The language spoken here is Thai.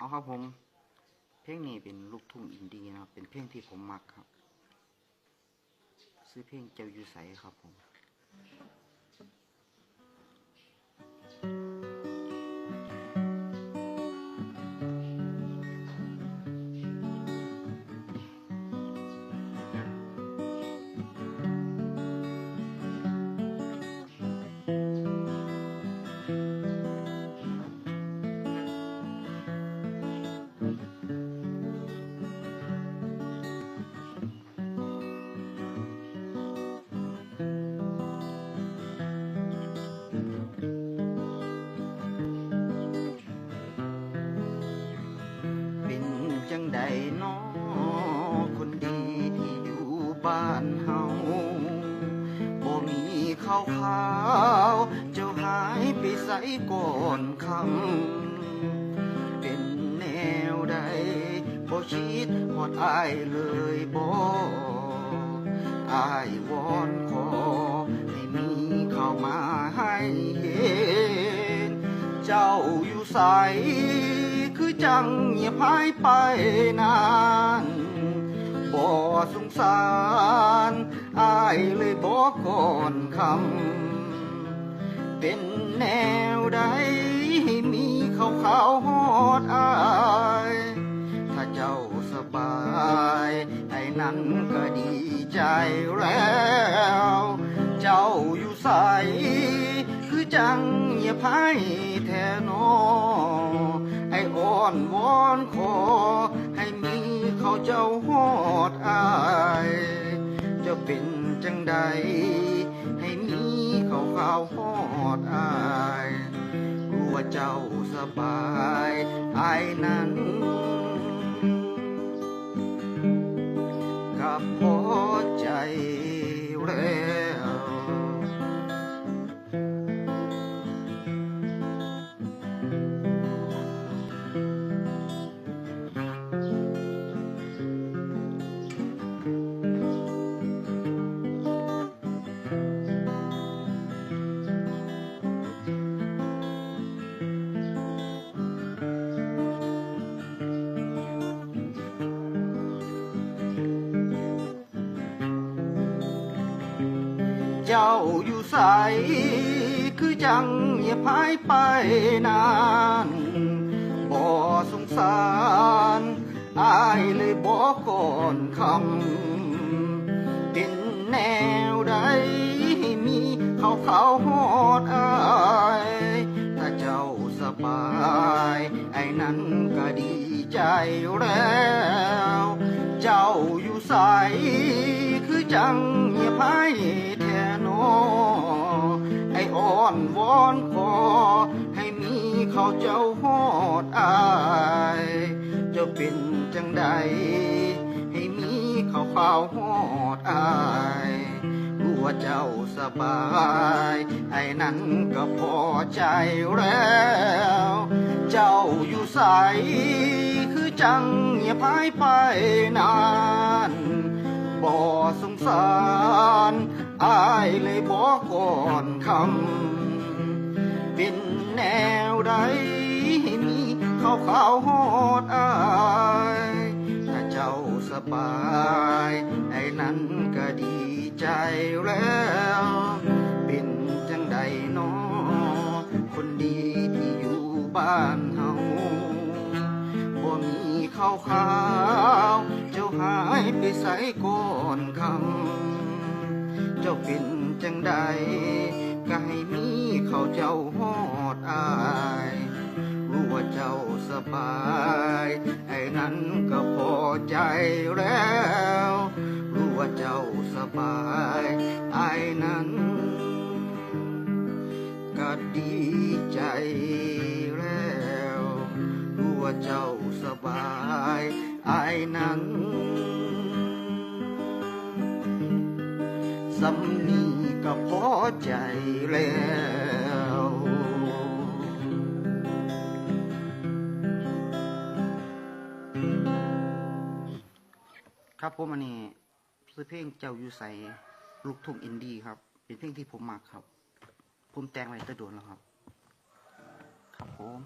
เอาครับผมเพลงนี้เป็นลูกทุ่งอินดี้นะครับเป็นเพลงที่ผมมักครับซื้อเพลงเจ้าอยู่ใสครับผมเป็นจังใดน้อคนดีที่อยู่บ้านเฮาบ่มีข่าวเจ้าหายไปไสก่อนคำเป็นแนวใดบ่คิดฮอดอ้ายเลยบ่อ้ายวอนขอให้มีเข้ามาให้เห็นเจ้าอยู่ไสคือจังเงียบหายไปนานบ่สงสารอ้ายเลยบอกก่อนคำเป็นแนวใดให้มีข่าวฮอดอ้ายถ้าเจ้าสบายไอ้นั้นก็ดีใจแล้วเจ้าอยู่ใสคือจังเงียบหายแท้นอไอ้อ้อนวอนขอให้มีเขาเจ้าฮอดอายจะเป็นจังใดให้มีเขาฮอดอายรู้ว่าเจ้าสบายไอ้นั้นกับพอใจแล้วเจ้าอยู่ใสคือจังเงียบหายไปนานบ่สงสารอ้ายเลยบอกก่อนคำเป็นแนวใดให้มีเขาฮอดอ้ายถ้าเจ้าสบายไอ้นั้นก็ดีใจแล้วเจ้าอยู่ใสคือจังเงียบหายแท้นอไอ้อ้อนวอนขอให้มีเขาเจ้าฮอดอายจะเป็นจังใดให้มีเขาฮอดอายรู้ว่าเจ้าสบายไอ้นั้นก็พอใจแล้วเจ้าอยู่ใสคือจังเงียบหายไปนานบ่สงสารอ้ายเลยบอกก่อนคำเป็นแนวใดให้มีเขาฮอดอ้ายถ้าเจ้าสบายไอ้นั้นก็ดีใจแล้วเป็นจังใดน้อคนดีที่อยู่บ้านเฮาบ่มีข่าวเจ้าหายไปไสก่อนคำเจ้าเป็นจังใดก็ให้มีเขาเจ้าฮอดอายรู้ว่าเจ้าสบายไอ้นั้นก็พอใจแล้วรู้ว่าเจ้าสบายไอ้นั้นก็ดีใจแล้วรู้ว่าเจ้าสบายไอ้นั้นสำนีก็พอใจแล้วครับผมอันนี้คือเพลงเจ้าอยู่ใสลูกทุ่งอินดี้ครับเป็นเพลงที่ผมมักครับผมแต่งไว้แต่โดนแล้วครับครับผม